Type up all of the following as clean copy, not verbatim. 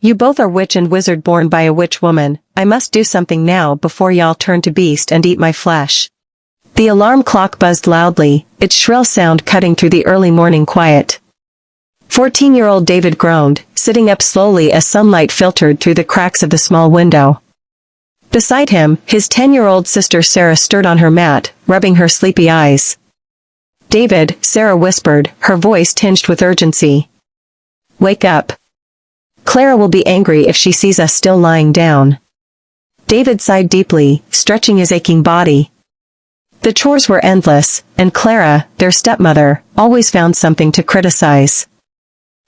You both are witch and wizard born by a witch woman. I must do something now before y'all turn to beast and eat my flesh. The alarm clock buzzed loudly, its shrill sound cutting through the early morning quiet. 14-year-old David groaned, sitting up slowly as sunlight filtered through the cracks of the small window. Beside him, his 10-year-old sister Sarah stirred on her mat, rubbing her sleepy eyes. "David," Sarah whispered, her voice tinged with urgency. "Wake up. Clara will be angry if she sees us still lying down." David sighed deeply, stretching his aching body. The chores were endless, and Clara, their stepmother, always found something to criticize.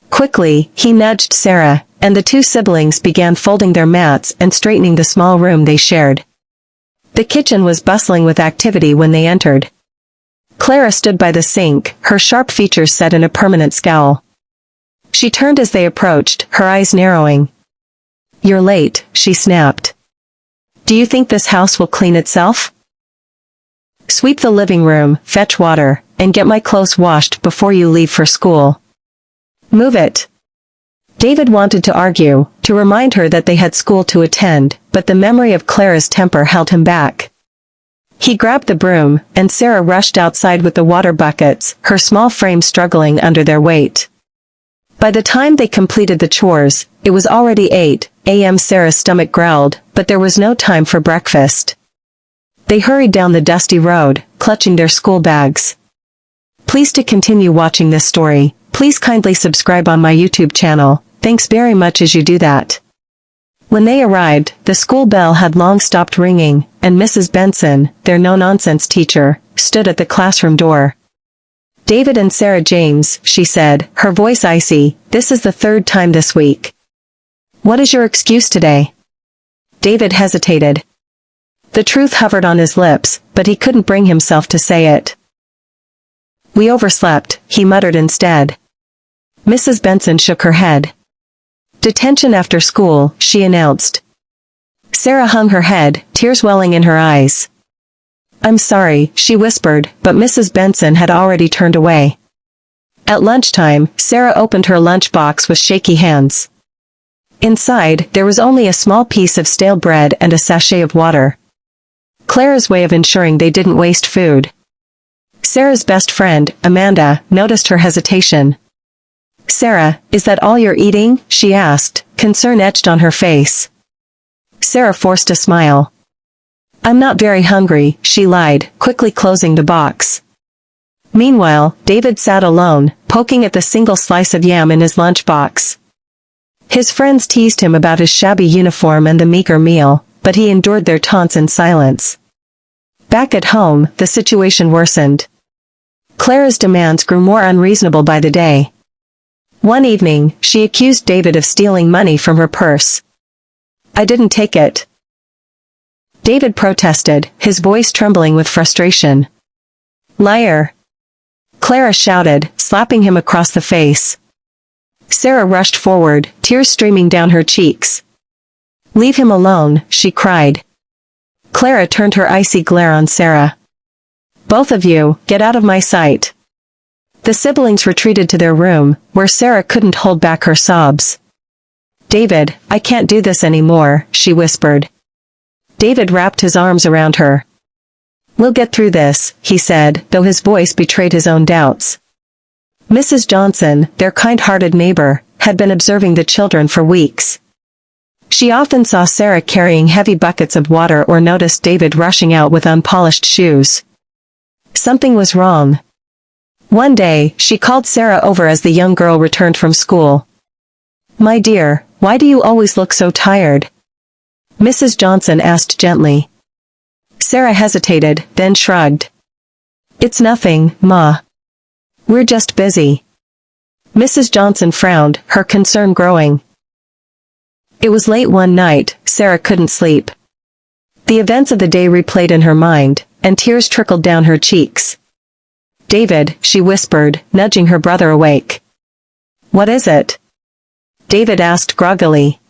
Quickly, he nudged Sarah, and the two siblings began folding their mats and straightening the small room they shared. The kitchen was bustling with activity when they entered. Clara stood by the sink, her sharp features set in a permanent scowl. She turned as they approached, her eyes narrowing. "You're late," she snapped. "Do you think this house will clean itself? Sweep the living room, fetch water, and get my clothes washed before you leave for school. Move it." David wanted to argue, to remind her that they had school to attend, but the memory of Clara's temper held him back. He grabbed the broom, and Sarah rushed outside with the water buckets, her small frame struggling under their weight. By the time they completed the chores, it was already 8 a.m. Sarah's stomach growled, but there was no time for breakfast. They hurried down the dusty road, clutching their school bags. Please to continue watching this story, please kindly subscribe on my YouTube channel, thanks very much as you do that. When they arrived, the school bell had long stopped ringing, and Mrs. Benson, their no-nonsense teacher, stood at the classroom door. "David and Sarah James," she said, her voice icy, "this is the third time this week. What is your excuse today?" David hesitated. The truth hovered on his lips, but he couldn't bring himself to say it. "We overslept," he muttered instead. Mrs. Benson shook her head. "Detention after school," she announced. Sarah hung her head, tears welling in her eyes. "I'm sorry," she whispered, but Mrs. Benson had already turned away. At lunchtime, Sarah opened her lunchbox with shaky hands. Inside, there was only a small piece of stale bread and a sachet of water. Clara's way of ensuring they didn't waste food. Sarah's best friend, Amanda, noticed her hesitation. "Sarah, is that all you're eating?" she asked, concern etched on her face. Sarah forced a smile. "I'm not very hungry," she lied, quickly closing the box. Meanwhile, David sat alone, poking at the single slice of yam in his lunchbox. His friends teased him about his shabby uniform and the meager meal, but he endured their taunts in silence. Back at home, the situation worsened. Clara's demands grew more unreasonable by the day. One evening, she accused David of stealing money from her purse. "I didn't take it." David protested, his voice trembling with frustration. "Liar!" Clara shouted, slapping him across the face. Sarah rushed forward, tears streaming down her cheeks. "Leave him alone," she cried. Clara turned her icy glare on Sarah. "Both of you, get out of my sight." The siblings retreated to their room, where Sarah couldn't hold back her sobs. "David, I can't do this anymore," she whispered. David wrapped his arms around her. "We'll get through this," he said, though his voice betrayed his own doubts. Mrs. Johnson, their kind-hearted neighbor, had been observing the children for weeks. She often saw Sarah carrying heavy buckets of water or noticed David rushing out with unpolished shoes. Something was wrong. One day, she called Sarah over as the young girl returned from school. "My dear, why do you always look so tired?" Mrs. Johnson asked gently. Sarah hesitated, then shrugged. "It's nothing, Ma. We're just busy." Mrs. Johnson frowned, her concern growing. It was late one night, Sarah couldn't sleep. The events of the day replayed in her mind, and tears trickled down her cheeks. "David," she whispered, nudging her brother awake. "What is it?" David asked groggily.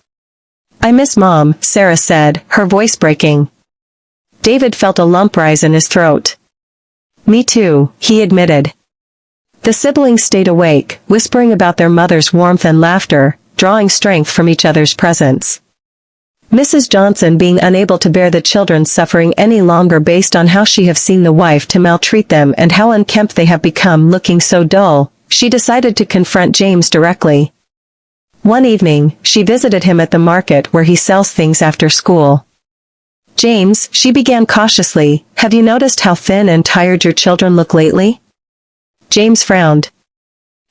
"I miss Mom," Sarah said, her voice breaking. David felt a lump rise in his throat. "Me too," he admitted. The siblings stayed awake, whispering about their mother's warmth and laughter, drawing strength from each other's presence. Mrs. Johnson, being unable to bear the children's suffering any longer based on how she have seen the wife to maltreat them and how unkempt they have become looking so dull, she decided to confront James directly. One evening, she visited him at the market where he sells things after school. "James," she began cautiously, "have you noticed how thin and tired your children look lately?" James frowned.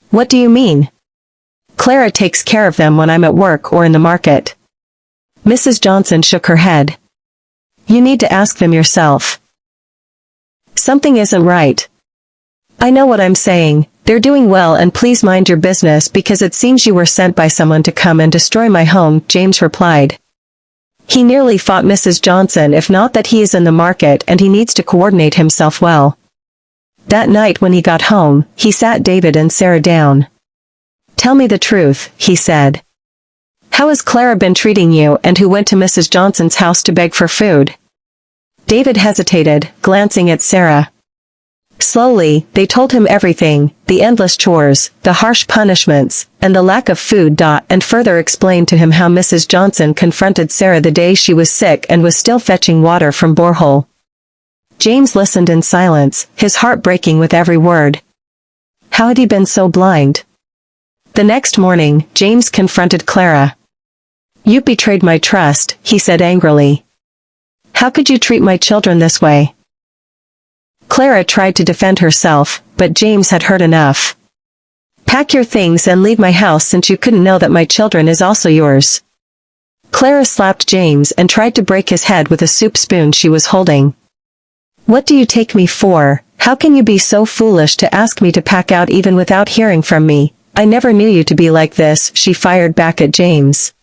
"What do you mean?" "Clara takes care of them when I'm at work or in the market." Mrs. Johnson shook her head. "You need to ask them yourself. Something isn't right." "I know what I'm saying. They're doing well, and please mind your business because it seems you were sent by someone to come and destroy my home," James replied. He nearly fought Mrs. Johnson, if not that he is in the market and he needs to coordinate himself well. That night when he got home, he sat David and Sarah down. "Tell me the truth," he said. "How has Clara been treating you, and who went to Mrs. Johnson's house to beg for food?" David hesitated, glancing at Sarah. Slowly, they told him everything, the endless chores, the harsh punishments, and the lack of food. And further explained to him how Mrs. Johnson confronted Sarah the day she was sick and was still fetching water from borehole. James listened in silence, his heart breaking with every word. How had he been so blind? The next morning, James confronted Clara. "You betrayed my trust," he said angrily. "How could you treat my children this way?" Clara tried to defend herself, but James had heard enough. "Pack your things and leave my house since you couldn't know that my children is also yours." Clara slapped James and tried to break his head with a soup spoon she was holding. "What do you take me for? How can you be so foolish to ask me to pack out even without hearing from me? I never knew you to be like this," she fired back at James.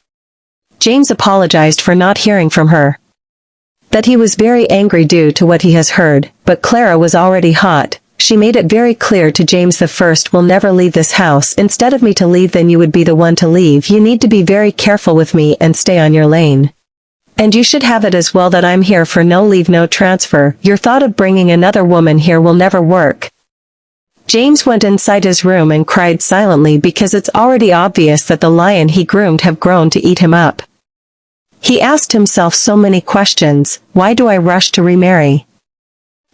James apologized for not hearing from her. That he was very angry due to what he has heard, but Clara was already hot. She made it very clear to James, "The first will never leave this house. Instead of me to leave, then you would be the one to leave. You need to be very careful with me and stay on your lane. And you should have it as well that I'm here for no leave, no transfer. Your thought of bringing another woman here will never work." James went inside his room and cried silently because it's already obvious that the lion he groomed have grown to eat him up. He asked himself so many questions. Why do I rush to remarry?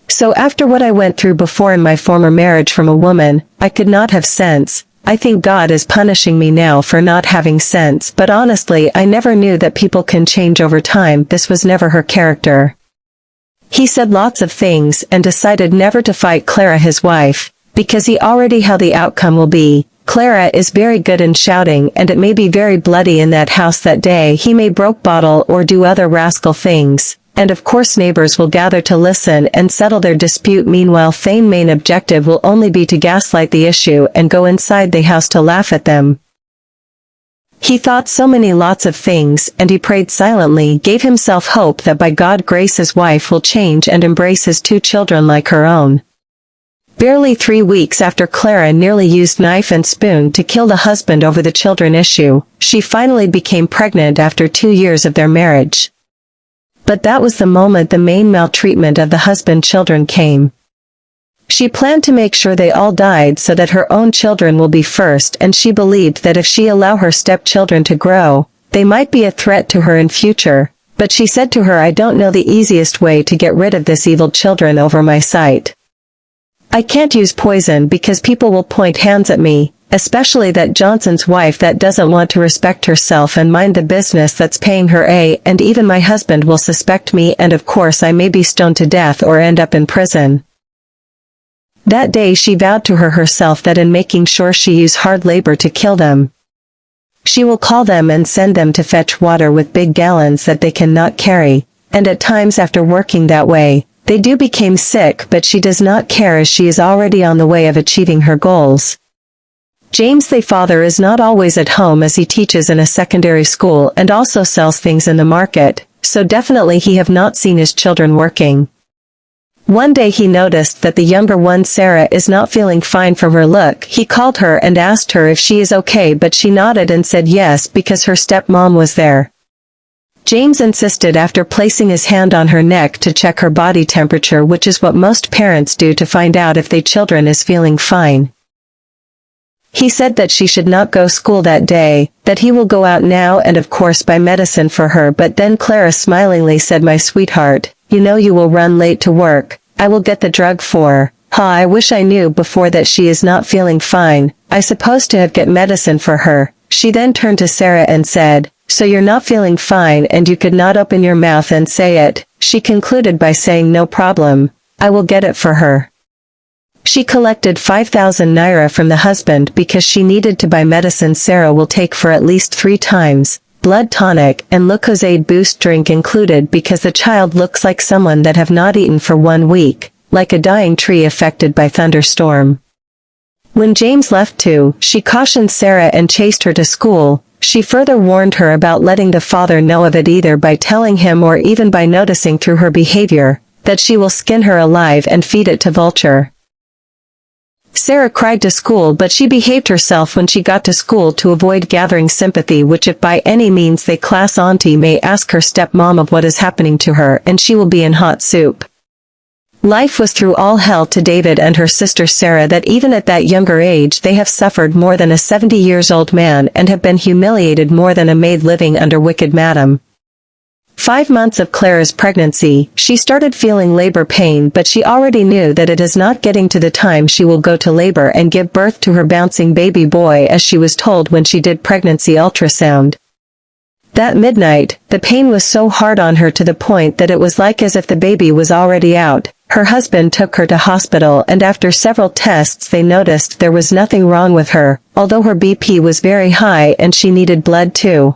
So after what I went through before in my former marriage from a woman, I could not have sense. I think God is punishing me now for not having sense, but honestly I never knew that people can change over time. This was never her character. He said lots of things and decided never to fight Clara, his wife, because he already how the outcome will be. Clara is very good in shouting, and it may be very bloody in that house that day. He may broke bottle or do other rascal things, and of course neighbors will gather to listen and settle their dispute. Meanwhile Fane's main objective will only be to gaslight the issue and go inside the house to laugh at them. He thought so many lots of things, and he prayed silently, gave himself hope that by God's grace his wife will change and embrace his two children like her own. Barely 3 weeks after Clara nearly used knife and spoon to kill the husband over the children issue, she finally became pregnant after 2 years of their marriage. But that was the moment the main maltreatment of the husband's children came. She planned to make sure they all died so that her own children will be first, and she believed that if she allow her stepchildren to grow, they might be a threat to her in future. But she said to her, "I don't know the easiest way to get rid of this evil children over my sight. I can't use poison because people will point hands at me, especially that Johnson's wife that doesn't want to respect herself and mind the business that's paying her and even my husband will suspect me, and of course I may be stoned to death or end up in prison." That day she vowed to herself that in making sure she use hard labor to kill them, she will call them and send them to fetch water with big gallons that they cannot carry, and at times after working that way, they do become sick, but she does not care as she is already on the way of achieving her goals. James, the father, is not always at home as he teaches in a secondary school and also sells things in the market, so definitely he have not seen his children working. One day he noticed that the younger one, Sarah, is not feeling fine from her look. He called her and asked her if she is okay, but she nodded and said yes because her stepmom was there. James insisted after placing his hand on her neck to check her body temperature, which is what most parents do to find out if their children is feeling fine. He said that she should not go school that day, that he will go out now and of course buy medicine for her, but then Clara smilingly said, "My sweetheart, you know you will run late to work. I will get the drug for her. I wish I knew before that she is not feeling fine. I supposed to have get medicine for her." She then turned to Sarah and said, "So you're not feeling fine and you could not open your mouth and say it." She concluded by saying, "No problem. I will get it for her." She collected 5,000 naira from the husband because she needed to buy medicine Sarah will take for at least 3 times, blood tonic and Lucozade boost drink included, because the child looks like someone that have not eaten for 1 week, like a dying tree affected by thunderstorm. When James left too, she cautioned Sarah and chased her to school. She further warned her about letting the father know of it, either by telling him or even by noticing through her behavior, that she will skin her alive and feed it to vulture. Sarah cried to school, but she behaved herself when she got to school to avoid gathering sympathy, which if by any means the class auntie may ask her stepmom of what is happening to her, and she will be in hot soup. Life was through all hell to David and her sister Sarah, that even at that younger age they have suffered more than a 70-years-old man and have been humiliated more than a maid living under wicked madam. 5 months of Clara's pregnancy, she started feeling labor pain, but she already knew that it is not getting to the time she will go to labor and give birth to her bouncing baby boy, as she was told when she did pregnancy ultrasound. That midnight, the pain was so hard on her to the point that it was like as if the baby was already out. Her husband took her to hospital, and after several tests they noticed there was nothing wrong with her, although her BP was very high and she needed blood too.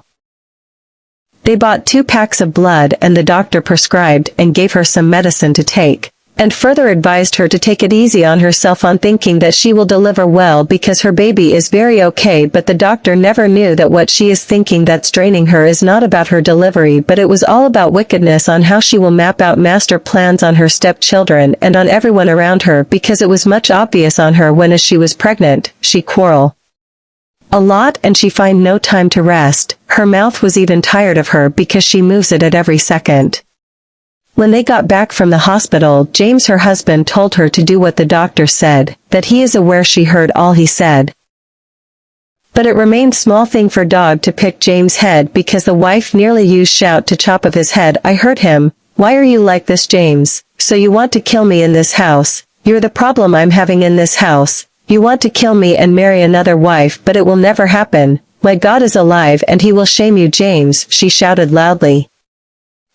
They bought 2 packs of blood and the doctor prescribed and gave her some medicine to take, and further advised her to take it easy on herself on thinking that she will deliver well because her baby is very okay, but the doctor never knew that what she is thinking that's draining her is not about her delivery, but it was all about wickedness on how she will map out master plans on her stepchildren and on everyone around her, because it was much obvious on her when as she was pregnant, she quarrel a lot and she find no time to rest. Her mouth was even tired of her because she moves it at every second. When they got back from the hospital, James, her husband, told her to do what the doctor said, that he is aware she heard all he said. But it remained small thing for dog to pick James' head, because the wife nearly used shout to chop of his head. "I heard him. Why are you like this, James? So you want to kill me in this house? You're the problem I'm having in this house. You want to kill me and marry another wife, but it will never happen. My God is alive and he will shame you, James," she shouted loudly.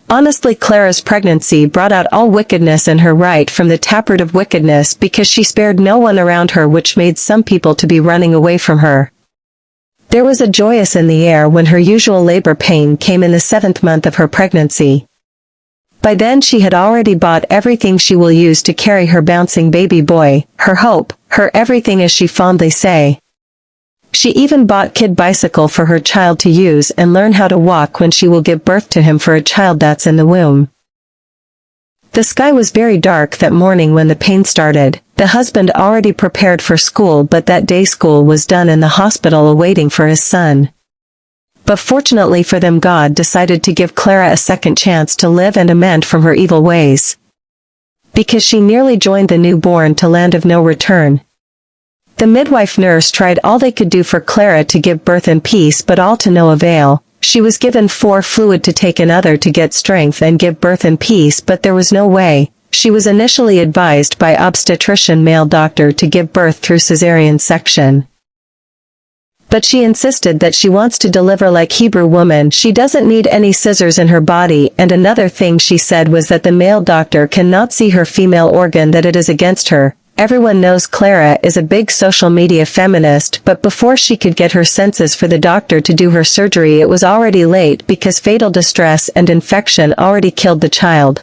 Honestly, Clara's pregnancy brought out all wickedness in her, right from the taproot of wickedness, because she spared no one around her, which made some people to be running away from her. There was a joyous in the air when her usual labor pain came in the 7th month of her pregnancy. By then she had already bought everything she will use to carry her bouncing baby boy, her hope, her everything, as she fondly say. She even bought kid bicycle for her child to use and learn how to walk when she will give birth to him, for a child that's in the womb. The sky was very dark that morning when the pain started. The husband already prepared for school, but that day school was done in the hospital awaiting for his son. But fortunately for them, God decided to give Clara a second chance to live and amend from her evil ways, because she nearly joined the newborn to land of no return. The midwife nurse tried all they could do for Clara to give birth in peace, but all to no avail. She was given 4 fluid to take, another to get strength and give birth in peace, but there was no way. She was initially advised by obstetrician male doctor to give birth through cesarean section, but she insisted that she wants to deliver like Hebrew woman. She doesn't need any scissors in her body, and another thing she said was that the male doctor cannot see her female organ, that it is against her. Everyone knows Clara is a big social media feminist, but before she could get her senses for the doctor to do her surgery, it was already late, because fatal distress and infection already killed the child.